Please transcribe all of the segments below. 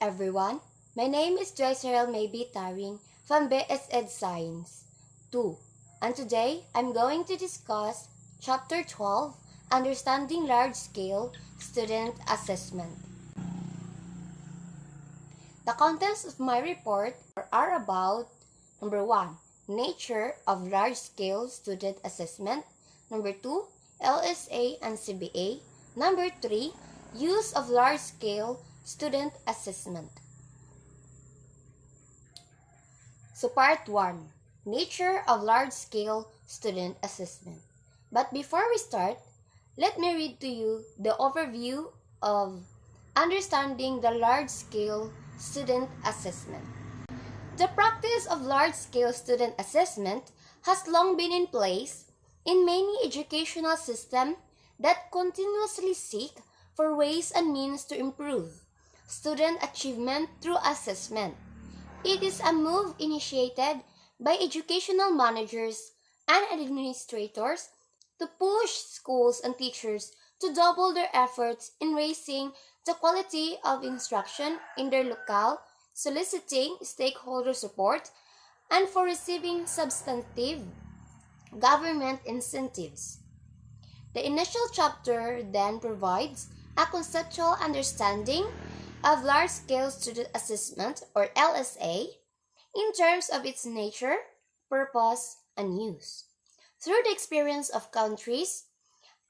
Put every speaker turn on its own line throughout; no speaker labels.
Hi everyone, my name is Joyce Harrell Maybe Taring from BSEd Science 2, and today I'm going to discuss Chapter 12, Understanding Large-Scale Student Assessment. The contents of my report are about number 1, nature of large-scale student assessment, number 2, LSA and CBA, number 3, use of large-scale student assessment. So part 1, nature of large-scale student assessment. But before we start, let me read to you the overview of understanding the large-scale student assessment. The practice of large-scale student assessment has long been in place in many educational systems that continuously seek for ways and means to improve student achievement through assessment. It is a move initiated by educational managers and administrators to push schools and teachers to double their efforts in raising the quality of instruction in their locale, soliciting stakeholder support, and for receiving substantive government incentives. The initial chapter then provides a conceptual understanding of large-scale student assessment, or LSA, in terms of its nature, purpose, and use. Through the experience of countries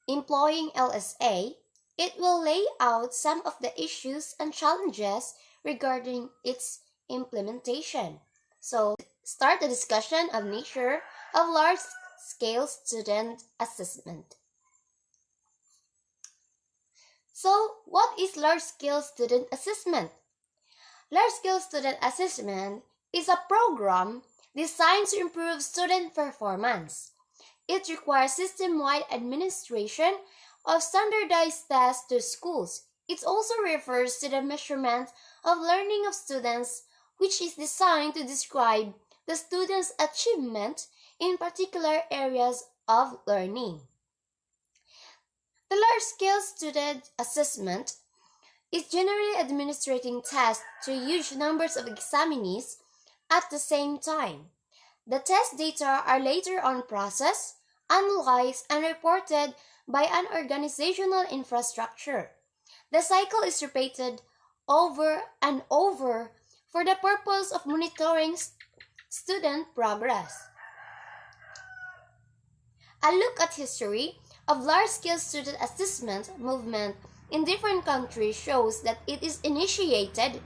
employing LSA, it will lay out some of the issues and challenges regarding its implementation. So, start the discussion of nature of large-scale student assessment. So, what is large-scale student assessment? Large-scale student assessment is a program designed to improve student performance. It requires system-wide administration of standardized tests to schools. It also refers to the measurement of learning of students, which is designed to describe the student's achievement in particular areas of learning. The large-scale student assessment is generally administering tests to huge numbers of examinees at the same time. The test data are later on processed, analyzed, and reported by an organizational infrastructure. The cycle is repeated over and over for the purpose of monitoring student progress. A look at history of large-scale student assessment movement in different countries shows that it is initiated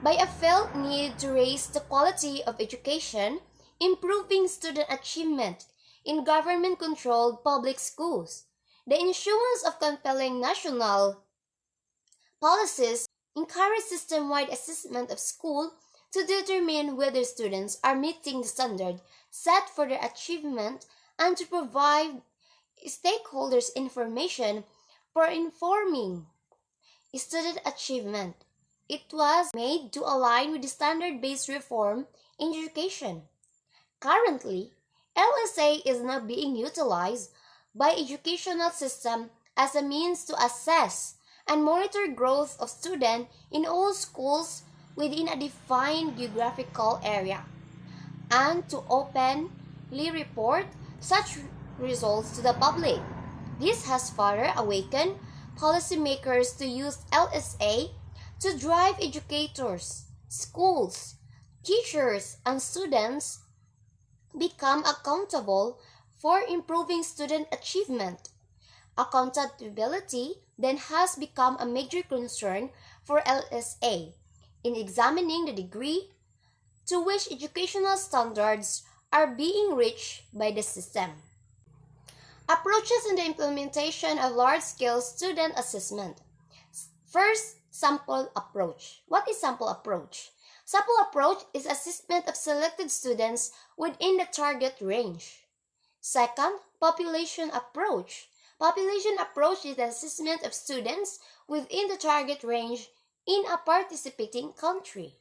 by a felt need to raise the quality of education, improving student achievement in government-controlled public schools. The issuance of compelling national policies encourage system-wide assessment of schools to determine whether students are meeting the standard set for their achievement and to provide stakeholders information for informing student achievement. It was made to align with the standard-based reform in education. Currently, LSA is not being utilized by educational system as a means to assess and monitor growth of students in all schools within a defined geographical area, and to openly report such results to the public. This has further awakened policymakers to use LSA to drive educators, schools, teachers, and students become accountable for improving student achievement. Accountability then has become a major concern for LSA in examining the degree to which educational standards are being reached by the system. Approaches in the implementation of large-scale student assessment. First, sample approach. What is sample approach? Sample approach is assessment of selected students within the target range. Second, population approach. Population approach is the assessment of students within the target range in a participating country.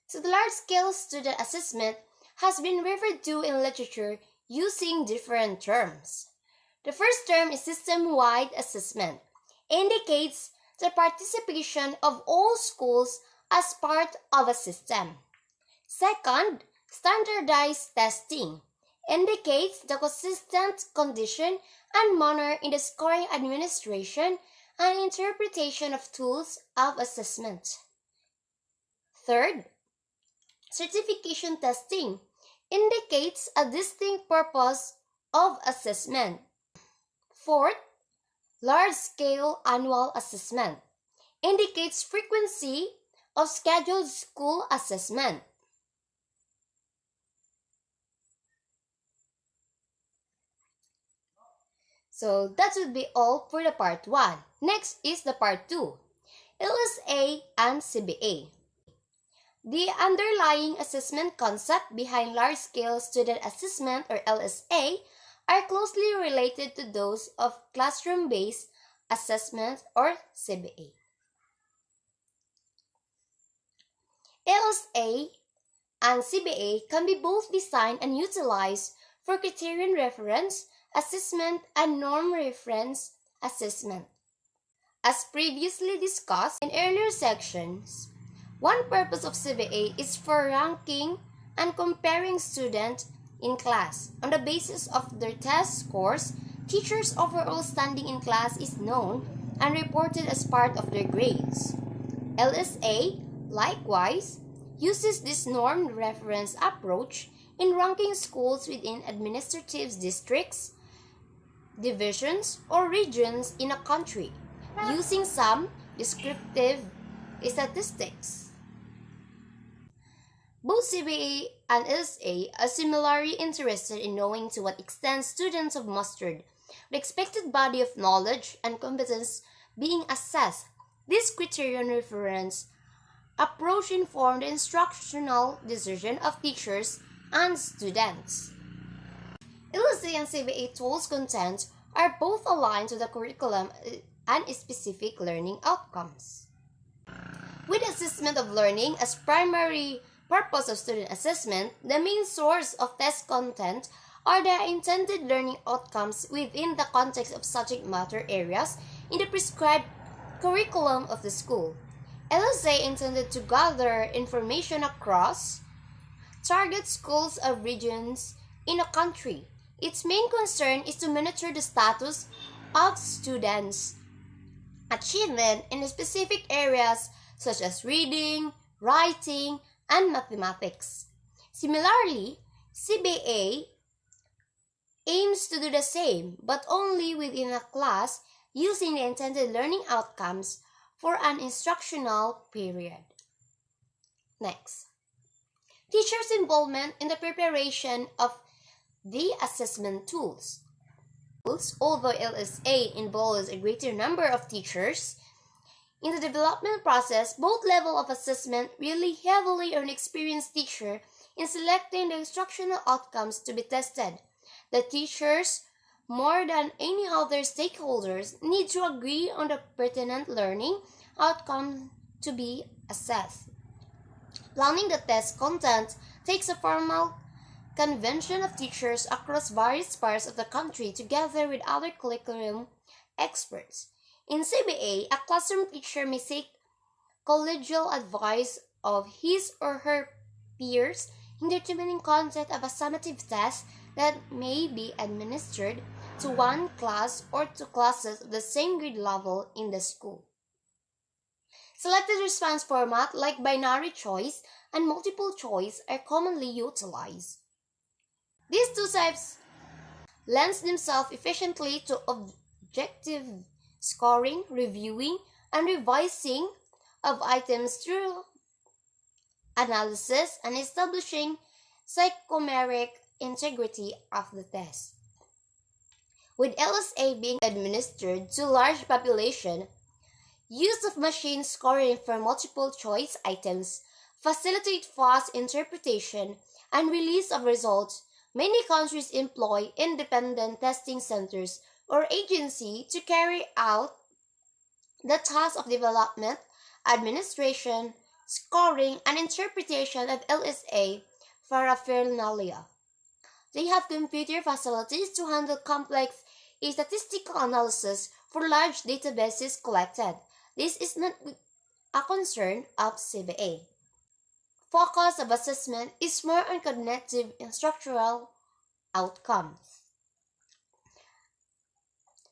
So the large-scale student assessment has been referred to in literature using different terms. The first term is system-wide assessment, indicates the participation of all schools as part of a system. Second, standardized testing indicates the consistent condition and manner in the scoring, administration, and interpretation of tools of assessment. Third, certification testing indicates a distinct purpose of assessment. Fourth, large-scale annual assessment indicates frequency of scheduled school assessment. So that would be all for the part 1. Next is the part 2, LSA and CBA. The underlying assessment concept behind large-scale student assessment, or LSA, are closely related to those of classroom-based assessment, or CBA. LSA and CBA can be both designed and utilized for criterion reference assessment and norm reference assessment. As previously discussed in earlier sections, one purpose of CBA is for ranking and comparing students in class. On the basis of their test scores, teachers' overall standing in class is known and reported as part of their grades. LSA, likewise, uses this norm reference approach in ranking schools within administrative districts, divisions, or regions in a country, using some descriptive statistics. Both CBA and LSA are similarly interested in knowing to what extent students have mastered the expected body of knowledge and competence being assessed. This criterion reference approach informed the instructional decision of teachers and students. LSA and CBA tools content are both aligned to the curriculum and specific learning outcomes. With assessment of learning as primary purpose of student assessment, the main source of test content are the intended learning outcomes within the context of subject matter areas in the prescribed curriculum of the school. LSA intended to gather information across target schools of regions in a country. Its main concern is to monitor the status of students' achievement in specific areas such as reading, writing, and mathematics. Similarly, CBA aims to do the same, but only within a class using the intended learning outcomes for an instructional period. Next, teachers' involvement in the preparation of the assessment tools. Although LSA involves a greater number of teachers, in the development process, both levels of assessment rely heavily on an experienced teacher in selecting the instructional outcomes to be tested. The teachers, more than any other stakeholders, need to agree on the pertinent learning outcome to be assessed. Planning the test content takes a formal convention of teachers across various parts of the country together with other curriculum experts. In CBA, a classroom teacher may seek collegial advice of his or her peers in determining content of a summative test that may be administered to one class or to classes of the same grade level in the school. Selected response format like binary choice and multiple choice are commonly utilized. These two types lend themselves efficiently to objective scoring, reviewing, and revising of items through analysis and establishing psychomeric integrity of the test. With LSA being administered to large population, use of machine scoring for multiple choice items facilitate fast interpretation and release of results. Many countries employ independent testing centers or agency to carry out the task of development, administration, scoring, and interpretation of LSA paraphernalia. They have computer facilities to handle complex a statistical analysis for large databases collected. This is not a concern of CBA. Focus of assessment is more on cognitive and structural outcomes.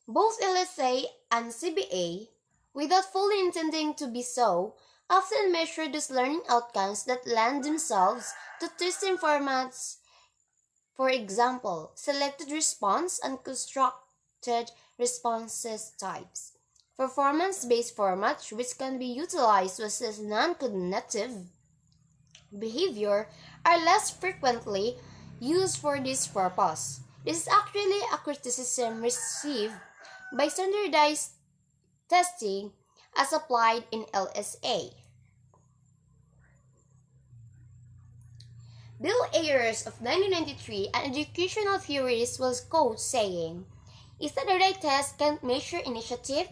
Both LSA and CBA, without fully intending to be so, often measure those learning outcomes that lend themselves to testing formats. For example, selected response and constructed responses types. Performance-based formats, which can be utilized to assess non-cognitive behavior, are less frequently used for this purpose. This is actually a criticism received by standardized testing as applied in LSA. Bill Ayers of 1993, an educational theorist, was quoted saying, "A standardized test can't measure initiative,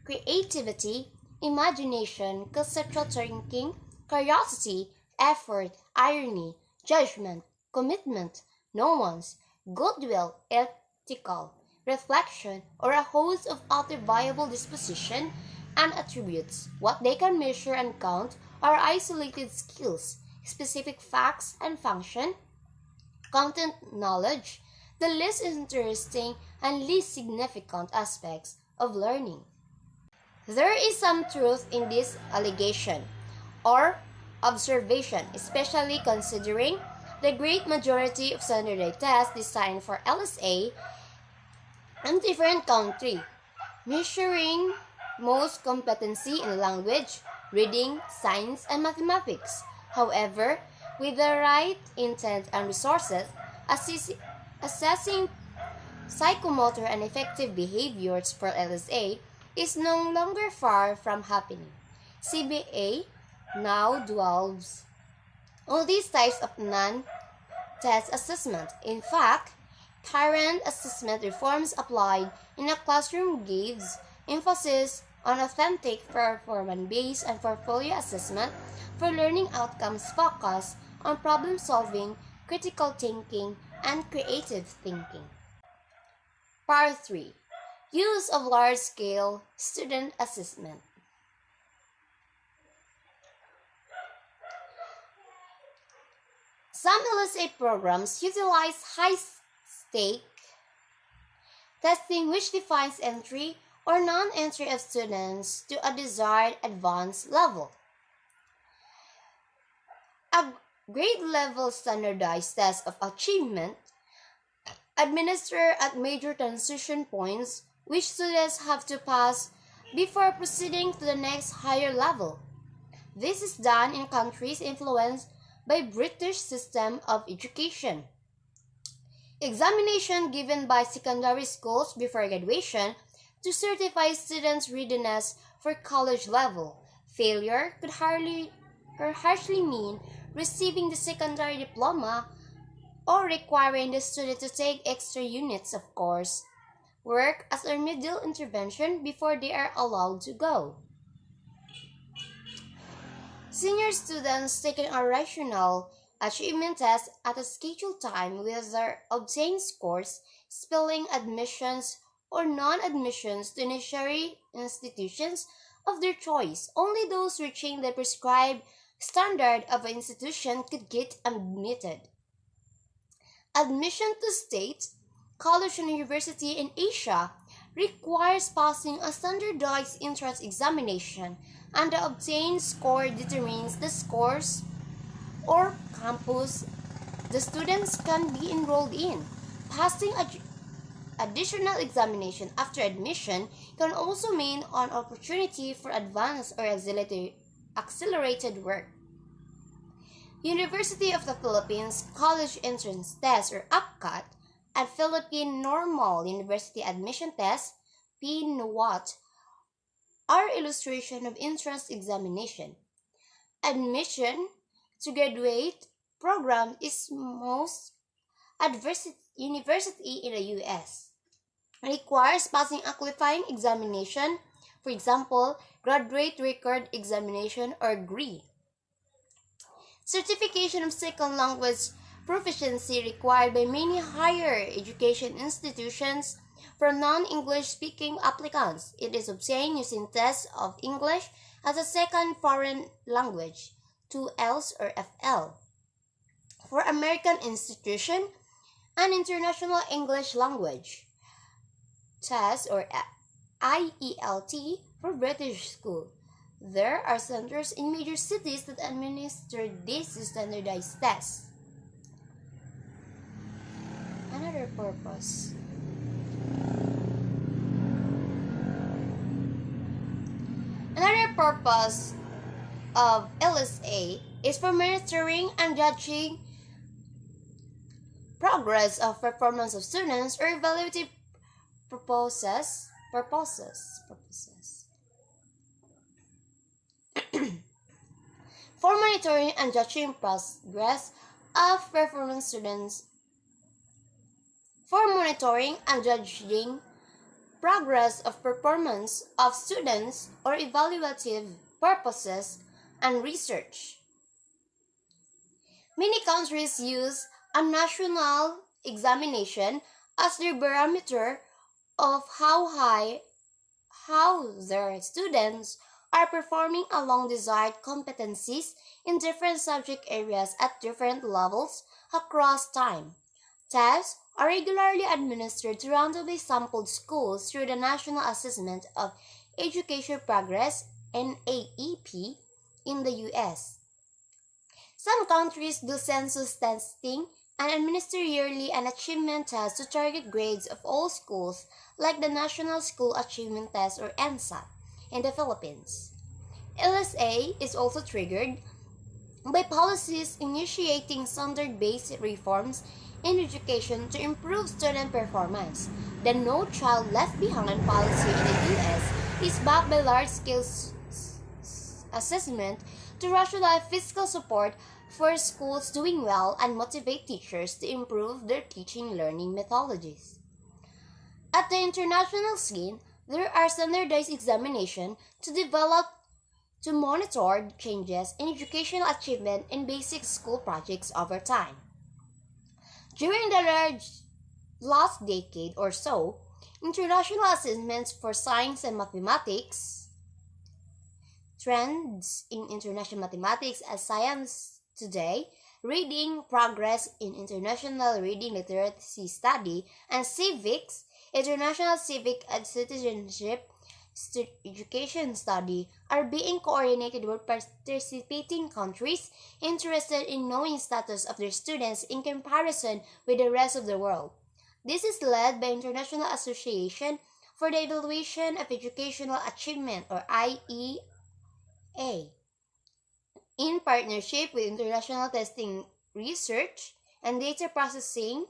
creativity, imagination, conceptual thinking, curiosity, effort, irony, judgment, commitment, nuance, goodwill, ethical, reflection, or a host of other viable disposition and attributes. What they can measure and count are isolated skills, specific facts and function, content knowledge, the least interesting and least significant aspects of learning." There is some truth in this allegation or observation, especially considering the great majority of standardized tests designed for LSA in different countries, measuring most competency in language, reading, science, and mathematics. However, with the right intent and resources, assessing psychomotor and affective behaviors for LSA is no longer far from happening. CBA now dwells on these types of non-test assessment. In fact, current assessment reforms applied in a classroom gives emphasis on authentic performance-based and portfolio assessment for learning outcomes focused on problem-solving, critical thinking, and creative thinking. Part 3. Use of large-scale student assessment. Some LSA programs utilize high-stake testing, which defines entry or non-entry of students to a desired advanced level. A grade-level standardized test of achievement administered at major transition points, which students have to pass before proceeding to the next higher level. This is done in countries influenced by British system of education. Examination given by secondary schools before graduation to certify students' readiness for college level. Failure could harshly mean receiving the secondary diploma or requiring the student to take extra units of course work as a remedial intervention before they are allowed to go. Senior students taking a rational achievement test at a scheduled time with their obtained scores, spelling admissions or non-admissions to tertiary institutions of their choice. Only those reaching the prescribed standard of an institution could get admitted. Admission to state, college, and university in Asia requires passing a standardized entrance examination, and the obtained score determines the scores or campus the students can be enrolled in. Passing additional examination after admission can also mean an opportunity for advanced or accelerated work. University of the Philippines College Entrance Test or APCAT and Philippine Normal University Admission Test (PNUAT) are illustration of entrance examination. Admission to graduate program is most advanced university in the U.S. requires passing a qualifying examination, for example, Graduate Record Examination or GRE. Certification of second language proficiency required by many higher education institutions For non-English speaking applicants, it is obtained using tests of English as a second foreign language, 2Ls or FL. For American institution, an international English language test or IELT for British school. There are centers in major cities that administer these standardized tests. Another purpose. Another purpose of LSA is for monitoring and judging progress of performance of students or evaluative purposes. For monitoring and judging progress of performance students. For monitoring and judging progress of performance of students or evaluative purposes and research. Many countries use a national examination as their barometer of how their students are performing along desired competencies in different subject areas at different levels across time. Tests are regularly administered to randomly sampled schools through the National Assessment of Education Progress (NAEP) in the US. Some countries do census testing and administer yearly an achievement test to target grades of all schools, like the National School Achievement Test or NSAT in the Philippines. LSA is also triggered by policies initiating standard-based reforms in education to improve student performance. The No Child Left Behind policy in the US is backed by large-scale assessment to rationalize fiscal support for schools doing well and motivate teachers to improve their teaching learning methodologies. At the international scene, there are standardized examinations to monitor changes in educational achievement in basic school projects over time. During the last decade or so, international assessments for science and mathematics, trends in international mathematics as science today, reading progress in international reading literacy study, and civics, international civic and citizenship education study are being coordinated with participating countries interested in knowing status of their students in comparison with the rest of the world. This is led by International Association for the Evaluation of Educational Achievement or IEA in partnership with International Testing Research and Data Processing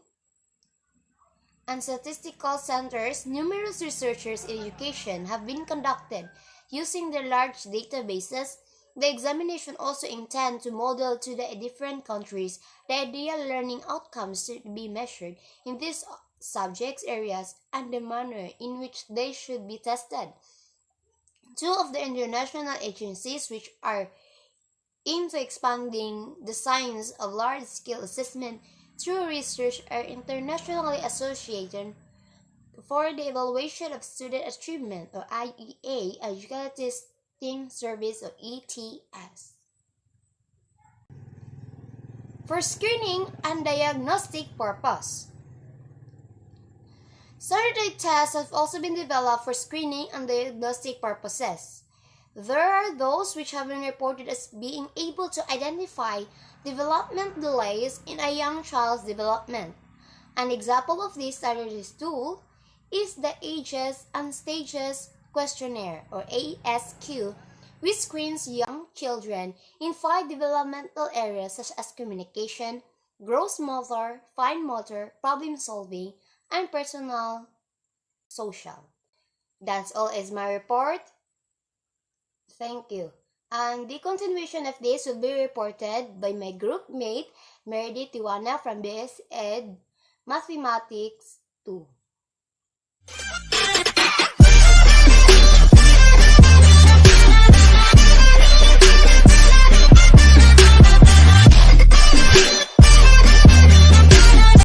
and statistical centers. Numerous researchers in education have been conducted using their large databases. The examination also intends to model to the different countries the ideal learning outcomes to be measured in these subject areas and the manner in which they should be tested. Two of the international agencies which are into expanding the science of large-scale assessment through research are internationally associated for the Evaluation of Student Achievement or IEA and Educational Testing Service or ETS. For screening and diagnostic purpose. Standardized tests have also been developed for screening and diagnostic purposes. There are those which have been reported as being able to identify development delays in a young child's development. An example of this standardized tool is the Ages and Stages Questionnaire or ASQ, which screens young children in 5 developmental areas such as communication, gross motor, fine motor, problem solving, and personal social. That's all is my report. Thank you. And the continuation of this will be reported by my group mate, Meredith Tiwana from BS Ed Mathematics 2.